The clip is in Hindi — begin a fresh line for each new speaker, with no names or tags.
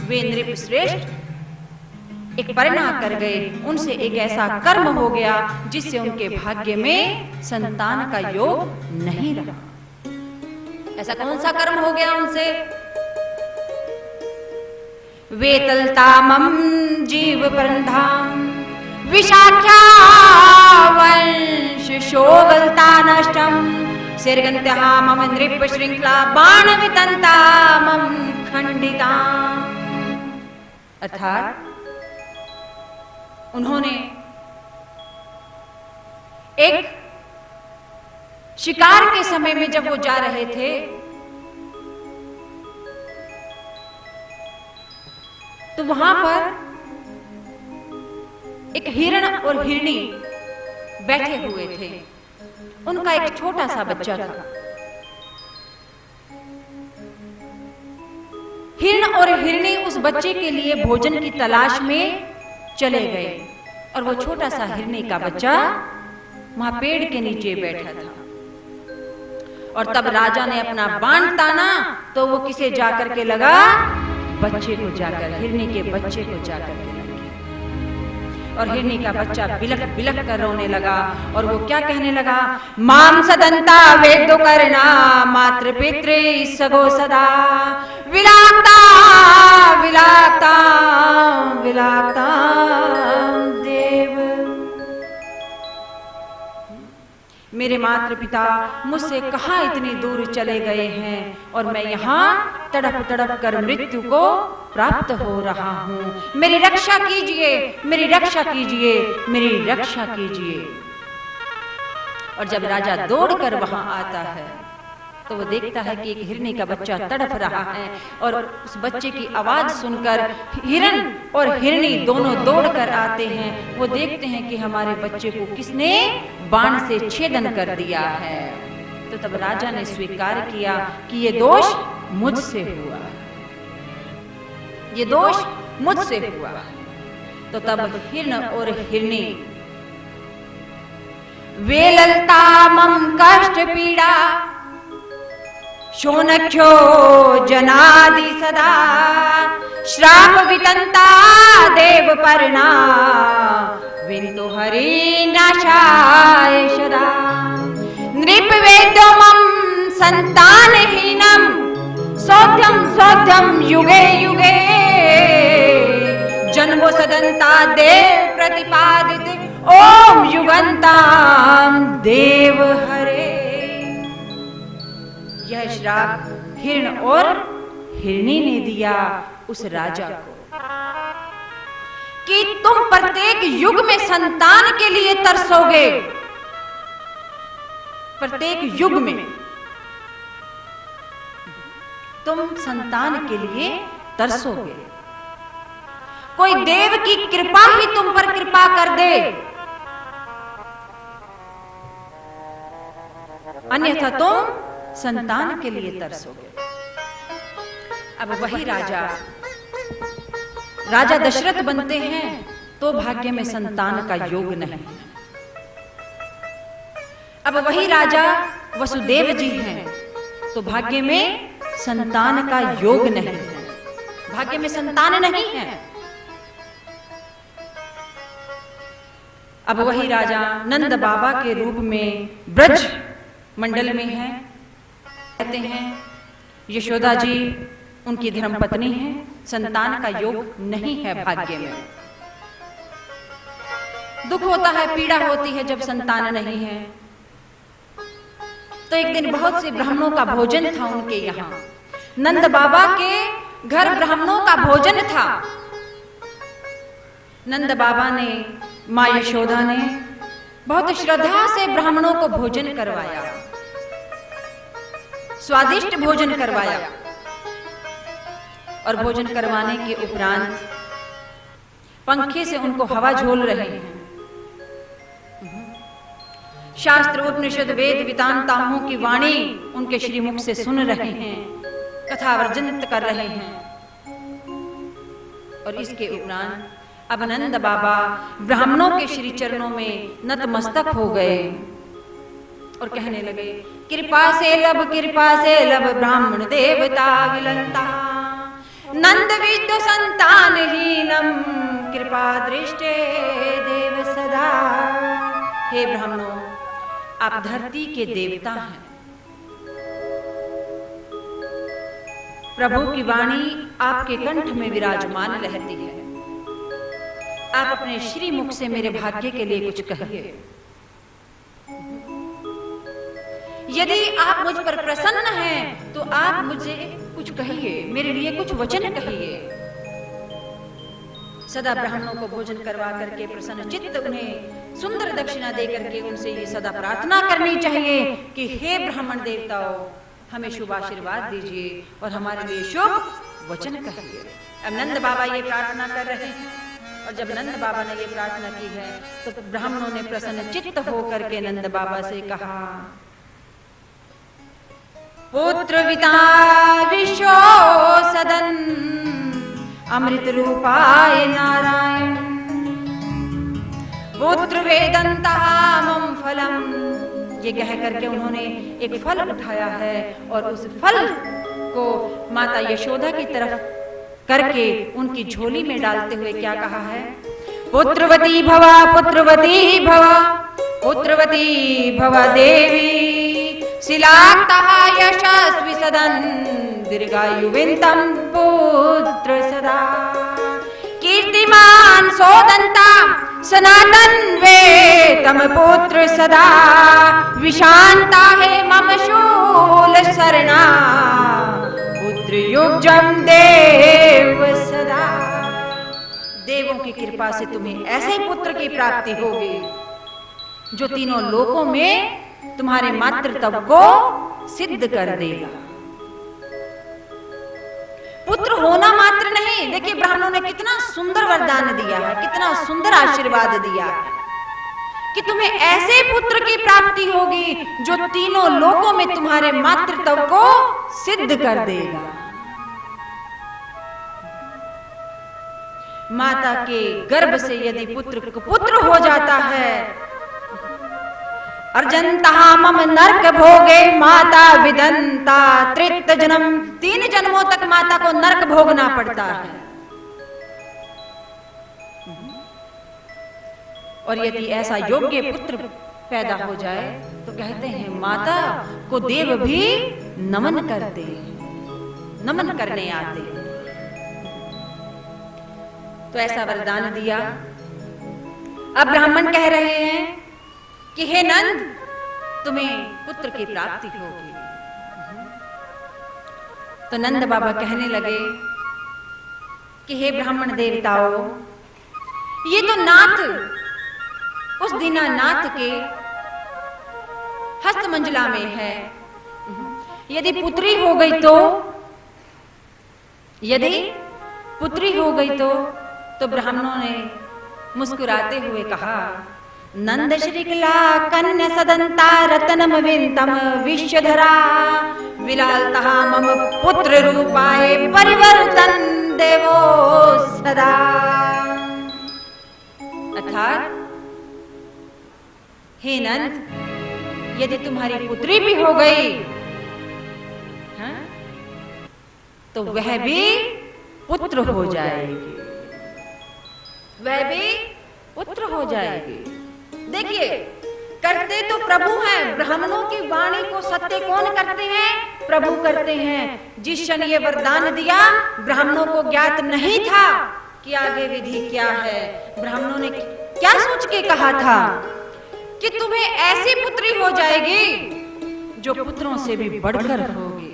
वे नृप श्रेष्ठ एक परिणा कर गए, उनसे एक ऐसा कर्म हो गया जिससे उनके भाग्य में संतान का योग नहीं रहा। ऐसा कौन सा कर्म हो गया उनसे? वेतलतामम जीव परंधाम विशाख्या वंश शोगलता नष्टम सिरगंत्या मम नृप श्रृंखला बाण वितंता मम खंडिता। अर्थात उन्होंने एक शिकार के समय में जब वो जा रहे थे तो वहां पर एक हिरण और हिरणी बैठे हुए थे। उनका एक छोटा सा बच्चा था। हिरण और हिरणी उस बच्चे के लिए भोजन की तलाश में चले गए और वो छोटा सा हिरणी का बच्चा वहां पेड़ के नीचे बैठा था। और तब राजा ने अपना बाण ताना तो वो किसे जाकर के लगा? बच्चे को जाकर, हिरणी के बच्चे को जाकर के लगा। और हिरणी का बच्चा बिलख बिलख कर रोने लगा और वो क्या कहने लगा? माम सदंता वेदो करना मातृ पितृ सगो सदा विलाक्ता विलाक्ता विलाक्ता देव। मेरे माता पिता मुझसे कहाँ इतनी दूर चले गए हैं और मैं यहाँ तड़प तड़प कर मृत्यु को प्राप्त हो रहा हूँ। मेरी रक्षा कीजिए, मेरी रक्षा कीजिए, मेरी रक्षा कीजिए। और जब राजा दौड़कर वहां आता है तो वो देखता है कि एक हिरणी का बच्चा तड़प रहा है और उस बच्चे की आवाज सुनकर हिरण और हिरणी दोनों दौड़कर आते हैं। वो देखते हैं कि हमारे बच्चे को किसने बाण से छेदन कर दिया है। तो तब राजा ने स्वीकार किया कि ये दोष मुझसे हुआ, ये दोष मुझसे हुआ। तो तब हिरण और हिरणी वेललता मम कष्ट पीड़ा शोनख्यो जनादि सदा श्राप वितंता देव पर्णा विंतु हरि नाशाय सदा नृप वेदो मम संतानहीनम सौध्यम सौध्यम युगे युगे जन्मो सदंता देव प्रतिपादित ओम युगंताम देव हरे। यह श्राप हिरण और हिरणी ने दिया उस राजा को कि तुम प्रत्येक युग में संतान के लिए तरसोगे। प्रत्येक युग में तुम संतान के लिए तरसोगे। कोई देव की कृपा ही तुम पर कृपा कर दे, अन्यथा तुम संतान के लिए तरसोगे। अब वही राजा दशरथ बनते हैं तो भाग्य में संतान का योग नहीं। अब वही राजा वसुदेव जी हैं तो भाग्य में संतान का योग नहीं है, भाग्य में संतान नहीं है। अब वही राजा नंद बाबा के रूप में ब्रज मंडल में हैं, कहते हैं यशोदा जी उनकी धर्मपत्नी है, संतान का योग नहीं है भाग्य में। दुख होता है, पीड़ा होती है जब संतान नहीं है। तो एक दिन बहुत से ब्राह्मणों का भोजन था उनके यहाँ, नंद बाबा के घर ब्राह्मणों का भोजन था। नंद बाबा ने, माँ यशोदा ने बहुत श्रद्धा से ब्राह्मणों को भोजन करवाया, स्वादिष्ट भोजन करवाया। और भोजन करवाने के उपरांत पंखे से उनको हवा झोल रहे हैं। शास्त्र उपनिषद वेद वेदांताओं की वाणी उनके श्रीमुख से सुन रहे हैं, कथा वर्जन कर रहे हैं। और इसके उपरांत अब नंद बाबा ब्राह्मणों के श्री चरणों में नतमस्तक हो गए और कहने लगे, कृपा से लब ब्राह्मण देवता विलंता नंद विद्य संतानहीनम कृपा दृष्टे देव सदा। हे ब्राह्मणों, आप धरती के देवता हैं। प्रभु की वाणी आपके कंठ में विराजमान रहती है। आप अपने श्री मुख से मेरे भाग्य के लिए कुछ कहिए। यदि आप मुझ पर प्रसन्न हैं तो आप मुझे कुछ कहिए, मेरे लिए कुछ वचन कहिए। सदा ब्राह्मणों को भोजन करवा करके प्रसन्न चित्त उन्हें सुंदर दक्षिणा दे करके उनसे ये सदा प्रार्थना करनी चाहिए कि हे ब्राह्मण देवताओं, हमें शुभ आशीर्वाद दीजिए और हमारे लिए शुभ वचन कहिए। अब नंद बाबा ये प्रार्थना कर रहे हैं, और जब नंद बाबा ने ये प्रार्थना की है तो ब्राह्मणों ने प्रसन्न चित्त होकर के नंद बाबा से कहा, पुत्र विता विश्व सदन अमृत रूपाय नारायण, पुत्र वेदंता मम फलम। ये कह करके उन्होंने एक फल उठाया है और उस फल को माता यशोदा की तरफ करके उनकी झोली में डालते हुए क्या कहा है, पुत्रवती भवा पुत्रवती भवा पुत्रवती भवा देवी, शिलाक्तः यशस्वी सदन दीर्घायुविंतम पुत्र सदा, कीर्तिमान सोदंता सनातन वेतम पुत्र सदा, विशांता है मम शूल शरणा पुत्र युग्जम देव सदा। देवों की कृपा से तुम्हें ऐसे पुत्र की प्राप्ति होगी जो तीनों लोकों में तुम्हारे मातृत्व को सिद्ध कर देगा। पुत्र होना मात्र नहीं, देखिए ब्राह्मणों ने कितना सुंदर वरदान दिया है, कितना सुंदर आशीर्वाद दिया है कि तुम्हें ऐसे पुत्र की प्राप्ति होगी जो तीनों लोकों में तुम्हारे मातृत्व को सिद्ध कर देगा। माता के गर्भ से यदि पुत्र हो जाता है, अर्जंता मम नरक भोगे माता विदंता त्रित जन्म, 3 जन्मों तक माता को नरक भोगना पड़ता है। और यदि ऐसा योग्य पुत्र पैदा हो जाए तो कहते हैं माता को देव भी नमन करते हैं, नमन करने आते हैं। तो ऐसा वरदान दिया। अब ब्राह्मण कह रहे हैं कि हे नंद, तुम्हें पुत्र की प्राप्ति होगी। तो नंद बाबा कहने लगे कि हे ब्राह्मण देवताओं, ये तो नाथ, उस दीनानाथ के हस्त मंजला में है। यदि पुत्री हो गई तो, यदि पुत्री हो गई तो ब्राह्मणों ने मुस्कुराते हुए कहा, नंद श्रीकला कन्या सदंता रतनम विंतम विश्वधरा, विलालतः मम पुत्र रूपाय परिवर्तन देवो सदा। अर्थात हे नंद, यदि तुम्हारी पुत्री भी हो गई तो वह भी पुत्र हो जाएगी, वह भी पुत्र हो जाएगी। देखिए, करते तो प्रभु हैं, ब्राह्मणों की वाणी को सत्य कौन करते हैं? प्रभु करते हैं। जिस क्षण ये वरदान दिया, ब्राह्मणों को ज्ञात नहीं था कि आगे विधि क्या है। ब्राह्मणों ने क्या सोच के कहा था कि तुम्हें ऐसी पुत्री हो जाएगी जो पुत्रों से भी बढ़कर होगी।